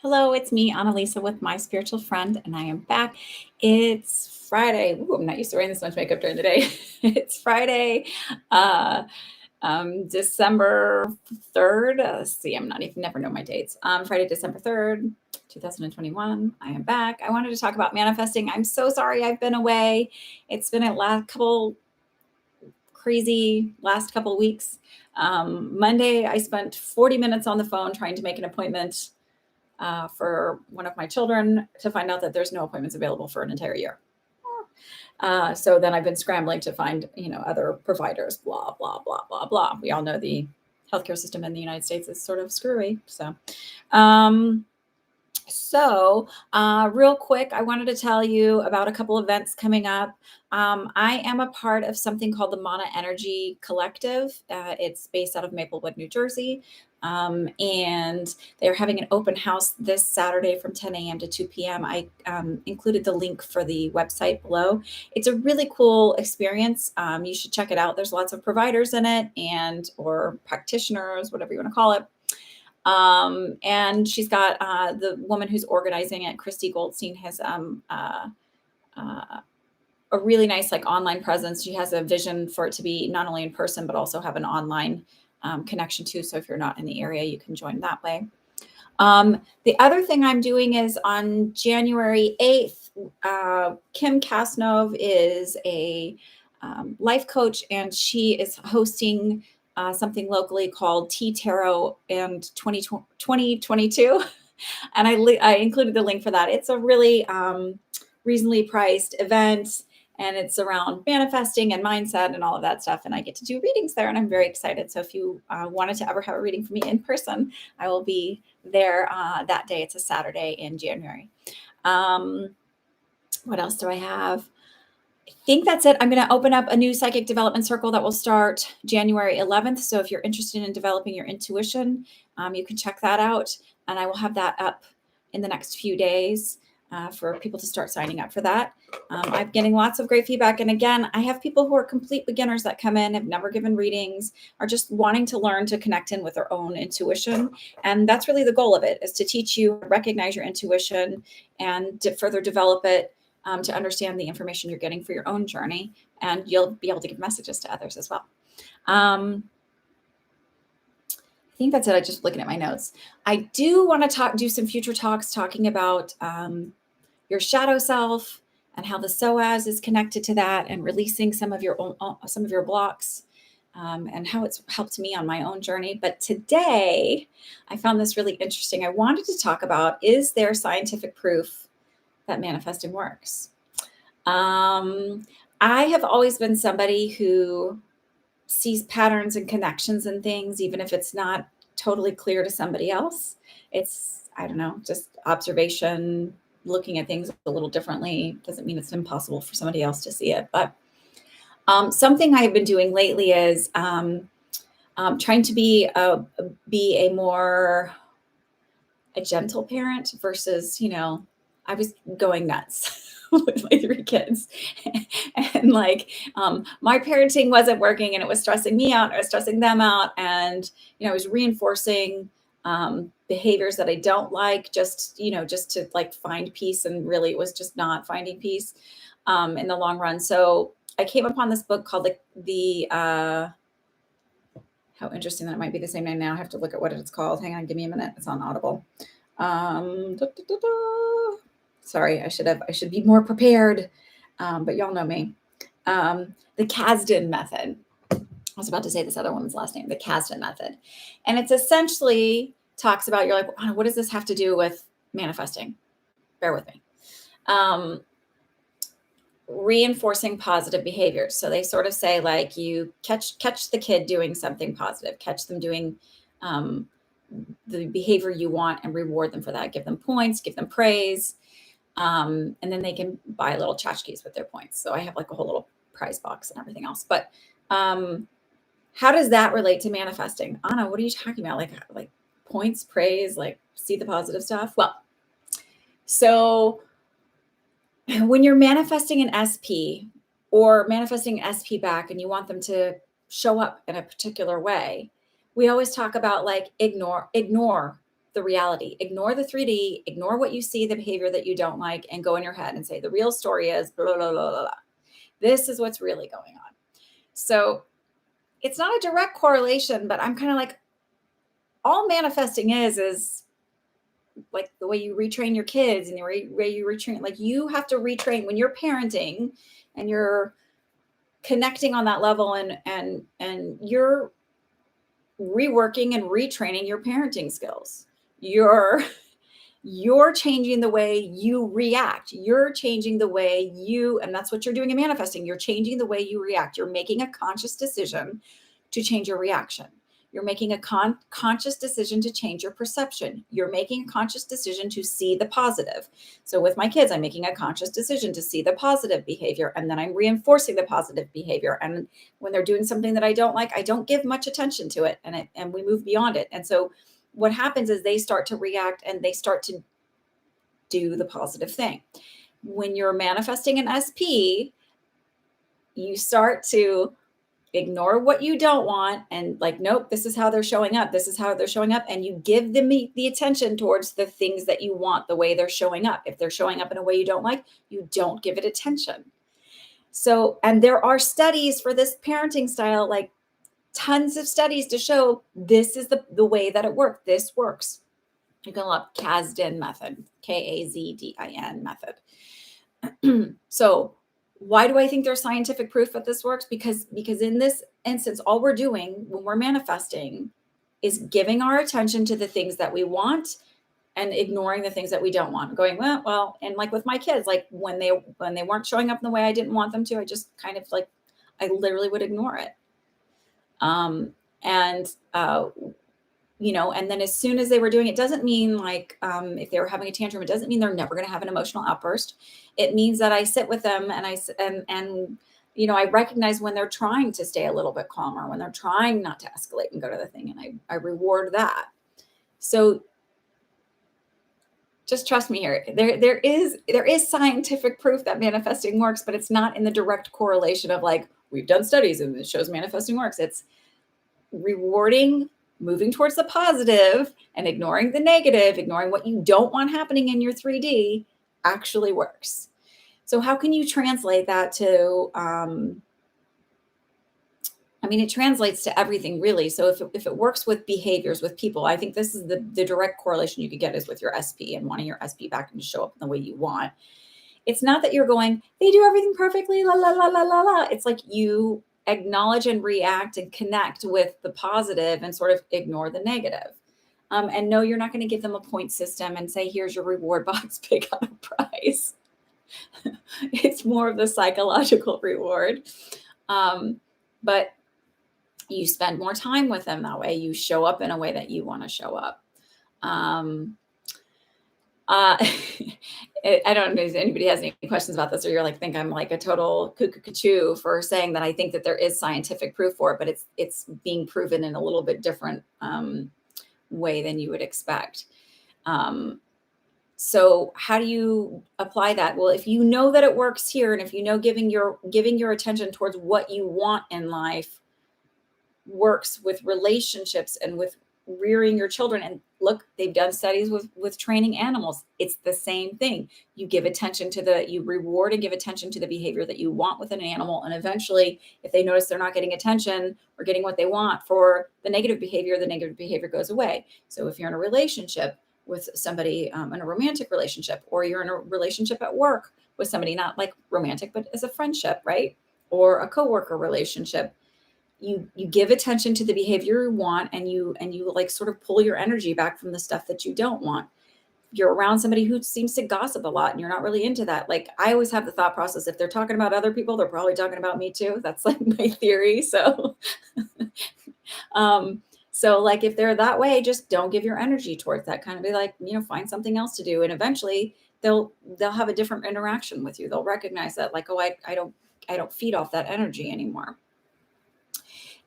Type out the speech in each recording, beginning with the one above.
Hello, it's me, Annalisa, with my spiritual friend, and I am back. It's Friday. Ooh, I'm not used to wearing this much makeup during the day. It's Friday, uh, December 3rd. See, I'm not even never know my dates. Friday, December 3rd, 2021. I am back. I wanted to talk about manifesting. I'm so sorry I've been away. It's been a crazy last couple weeks. Monday, I spent 40 minutes on the phone trying to make an appointment for one of my children to find out that there's no appointments available for an entire year. So then I've been scrambling to find, other providers, blah, blah, blah, blah, blah. We all know the healthcare system in the United States is sort of screwy. Um, real quick, I wanted to tell you about a couple events coming up. I am a part of something called the Mana Energy Collective. It's based out of Maplewood, New Jersey. And they're having an open house this Saturday from 10 a.m. to 2 p.m. I included the link for the website below. It's a really cool experience. You should check it out. There's lots of providers in it or practitioners, whatever you want to call it. And she's got the woman who's organizing it, Christy Goldstein, has a really nice online presence. She has a vision for it to be not only in person, but also have an online connection too. So if you're not in the area, you can join that way. The other thing I'm doing is on January 8th, Kim Kasnov is a life coach, and she is hosting something locally called Tea Tarot and 2022. And I included the link for that. It's a really reasonably priced event, and it's around manifesting and mindset and all of that stuff. And I get to do readings there, and I'm very excited. So if you wanted to ever have a reading for me in person, I will be there that day. It's a Saturday in January. What else do I have? I think that's it. I'm going to open up a new psychic development circle that will start January 11th. So if you're interested in developing your intuition, you can check that out. And I will have that up in the next few days for people to start signing up for that. I'm getting lots of great feedback. And again, I have people who are complete beginners that come in, have never given readings, are just wanting to learn to connect in with their own intuition. And that's really the goal of it, is to teach you to recognize your intuition and to further develop it. To understand the information you're getting for your own journey, and you'll be able to give messages to others as well. I think that's it. I just looking at my notes. I do want to do some future talks talking about your shadow self and how the psoas is connected to that, and releasing some of your blocks, and how it's helped me on my own journey. But today, I found this really interesting. I wanted to talk about, is there scientific proof that manifesting works? I have always been somebody who sees patterns and connections and things, even if it's not totally clear to somebody else. It's, I don't know, just observation, looking at things a little differently. Doesn't mean it's impossible for somebody else to see it. But something I've been doing lately is trying to be a gentle parent versus, I was going nuts with my 3 kids. And my parenting wasn't working, and it was stressing me out. I was stressing them out. And, I was reinforcing behaviors that I don't like, just to find peace. And really, it was just not finding peace in the long run. So I came upon this book called how interesting that it might be the same name now. I have to look at what it's called. Hang on, give me a minute. It's on Audible. Sorry, I should be more prepared. But y'all know me. The Casten Method. I was about to say this other woman's last name, the Casten Method. And it's essentially talks about, you're like, oh, what does this have to do with manifesting? Bear with me. Reinforcing positive behaviors. So they sort of say, you catch the kid doing something positive, catch them doing the behavior you want, and reward them for that. Give them points, give them praise. And then they can buy little tchotchkes with their points. So I have a whole little prize box and everything else. But how does that relate to manifesting? Anna, what are you talking about? Like points, praise, see the positive stuff? Well, so when you're manifesting an SP or manifesting an SP back, and you want them to show up in a particular way, we always talk about ignore the reality. Ignore the 3D, ignore what you see, the behavior that you don't like, and go in your head and say, the real story is blah, blah, blah, blah, blah. This is what's really going on. So it's not a direct correlation, but I'm kind of like, all manifesting is like the way you retrain your kids and the way you retrain, like you have to retrain when you're parenting and you're connecting on that level, and you're reworking and retraining your parenting skills. You're changing the way you react. You're changing the way and that's what you're doing in manifesting. You're changing the way you react. You're making a conscious decision to change your reaction. You're making a conscious decision to change your perception. You're making a conscious decision to see the positive. So with my kids, I'm making a conscious decision to see the positive behavior, and then I'm reinforcing the positive behavior. And when they're doing something that I don't like, I don't give much attention to it, and we move beyond it. And so what happens is they start to react and they start to do the positive thing. When you're manifesting an SP, you start to ignore what you don't want and like, nope, this is how they're showing up. This is how they're showing up. And you give them the attention towards the things that you want, the way they're showing up. If they're showing up in a way you don't like, you don't give it attention. So, and there are studies for this parenting style, like tons of studies to show this is the way that it works. This works. You can look up Casten Method, Kazdin method. So why do I think there's scientific proof that this works? Because in this instance, all we're doing when we're manifesting is giving our attention to the things that we want and ignoring the things that we don't want. Going, well, and like with my kids, like when they weren't showing up in the way I didn't want them to, I just kind of like, I literally would ignore it. And then as soon as they were doing it, doesn't mean like, if they were having a tantrum, it doesn't mean they're never going to have an emotional outburst. It means that I sit with them and I recognize when they're trying to stay a little bit calmer, when they're trying not to escalate and go to the thing, and I reward that. So just trust me here. There is scientific proof that manifesting works, but it's not in the direct correlation of like, we've done studies and it shows manifesting works. It's rewarding, moving towards the positive and ignoring the negative, ignoring what you don't want happening in your 3D actually works. So how can you translate that to, it translates to everything really. So if it works with behaviors, with people, I think this is the direct correlation you could get is with your SP and wanting your SP back and to show up in the way you want. It's not that you're going, they do everything perfectly, la, la, la, la, la, la. It's like you acknowledge and react and connect with the positive and sort of ignore the negative. And no, you're not going to give them a point system and say, here's your reward box, pick out a prize. It's more of the psychological reward. But you spend more time with them that way. You show up in a way that you want to show up. I don't know if anybody has any questions about this, or you're like, think I'm like a total cuckoo for saying that I think that there is scientific proof for it, but it's being proven in a little bit different way than you would expect. So how do you apply that? Well, if you know that it works here, and if you know giving your attention towards what you want in life works with relationships and with rearing your children, and look, they've done studies with training animals. It's the same thing. You give attention you reward and give attention to the behavior that you want with an animal. And eventually, if they notice they're not getting attention or getting what they want for the negative behavior goes away. So if you're in a relationship with somebody, in a romantic relationship, or you're in a relationship at work with somebody, not like romantic, but as a friendship, right? Or a coworker relationship, you give attention to the behavior you want, and you like sort of pull your energy back from the stuff that you don't want. You're around somebody who seems to gossip a lot and you're not really into that. Like, I always have the thought process, if they're talking about other people, they're probably talking about me too. That's like my theory. So, so like if they're that way, just don't give your energy towards that. Kind of be like, find something else to do. And eventually they'll have a different interaction with you. They'll recognize that like, oh, I don't feed off that energy anymore.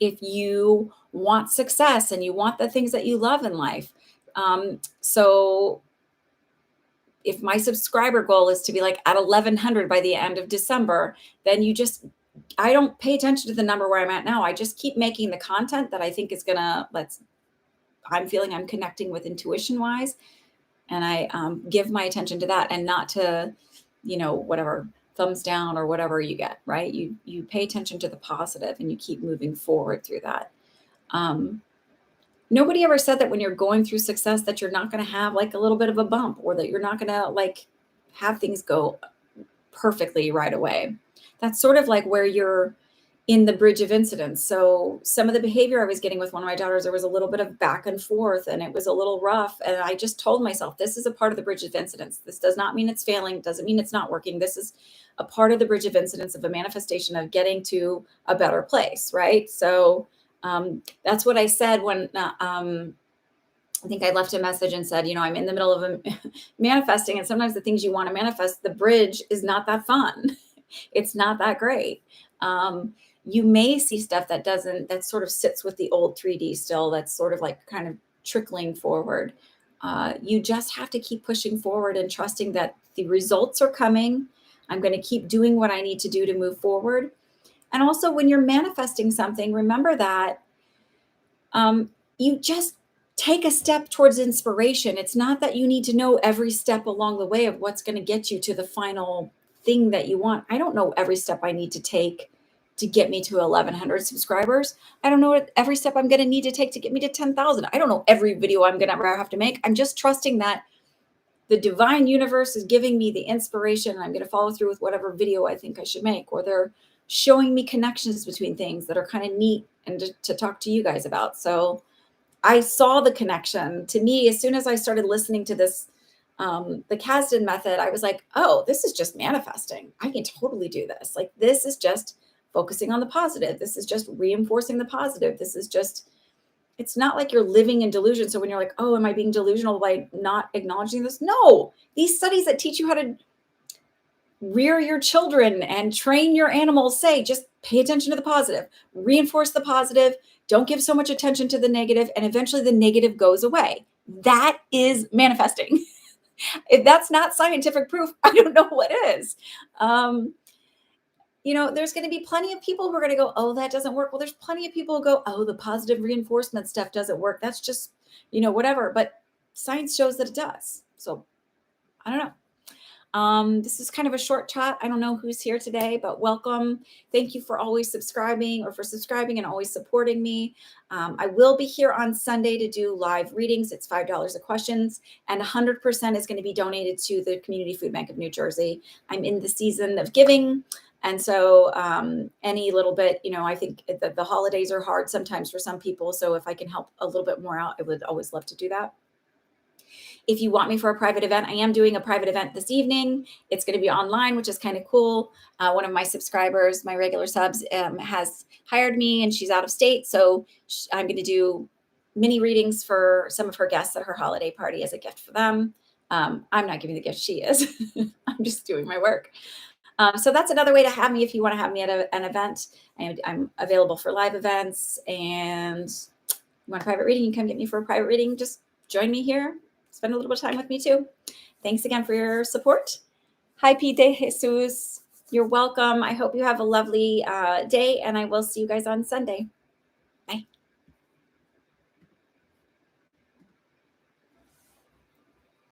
If you want success and you want the things that you love in life. So if my subscriber goal is to be like at 1,100 by the end of December, then I don't pay attention to the number where I'm at now. I just keep making the content that I think is I'm feeling I'm connecting with intuition wise, and I give my attention to that and not to, whatever thumbs down or whatever you get, right? You pay attention to the positive and you keep moving forward through that. Um, Nobody ever said that when you're going through success that you're not going to have like a little bit of a bump, or that you're not going to like have things go perfectly right away. That's sort of like where you're in the bridge of incidents. So some of the behavior I was getting with one of my daughters, there was a little bit of back and forth and it was a little rough. And I just told myself, this is a part of the bridge of incidents. This does not mean it's failing. Doesn't mean it's not working. This is a part of the bridge of incidents of a manifestation of getting to a better place. Right. So that's what I said when I think I left a message and said, I'm in the middle of manifesting. And sometimes the things you want to manifest, the bridge is not that fun. It's not that great. You may see stuff that sort of sits with the old 3D still, that's sort of like kind of trickling forward. You just have to keep pushing forward and trusting that the results are coming. I'm going to keep doing what I need to do to move forward. And also when you're manifesting something, remember that you just take a step towards inspiration. It's not that you need to know every step along the way of what's going to get you to the final thing that you want. I don't know every step I need to take to get me to 1,100 subscribers. I don't know what every step I'm going to need to take to get me to 10,000. I don't know every video I'm going to ever have to make. I'm just trusting that the divine universe is giving me the inspiration, and I'm going to follow through with whatever video I think I should make, or they're showing me connections between things that are kind of neat and to talk to you guys about. So I saw the connection. To me, as soon as I started listening to this, the Casten Method, I was like, oh, this is just manifesting. I can totally do this. Like, this is just focusing on the positive. This is just reinforcing the positive. This is just, it's not like you're living in delusion. So when you're like, oh, am I being delusional by not acknowledging this? No, these studies that teach you how to rear your children and train your animals say, just pay attention to the positive, reinforce the positive, don't give so much attention to the negative, and eventually the negative goes away. That is manifesting. If that's not scientific proof, I don't know what is. There's going to be plenty of people who are going to go, oh, that doesn't work. Well, there's plenty of people who go, oh, the positive reinforcement stuff doesn't work. That's just, whatever. But science shows that it does. So I don't know. This is kind of a short chat. I don't know who's here today, but welcome. Thank you for always subscribing and always supporting me. I will be here on Sunday to do live readings. It's $5 a questions, and 100% is going to be donated to the Community Food Bank of New Jersey. I'm in the season of giving. And so any little bit, I think the holidays are hard sometimes for some people. So if I can help a little bit more out, I would always love to do that. If you want me for a private event, I am doing a private event this evening. It's going to be online, which is kind of cool. One of my subscribers, my regular subs, has hired me, and she's out of state. So I'm going to do mini readings for some of her guests at her holiday party as a gift for them. I'm not giving the gift, she is. I'm just doing my work. So that's another way to have me if you want to have me at an event. I'm available for live events, and you want a private reading, you can come get me for a private reading. Just join me here. Spend a little bit of time with me too. Thanks again for your support. Hi, Pete de Jesus. You're welcome. I hope you have a lovely day, and I will see you guys on Sunday.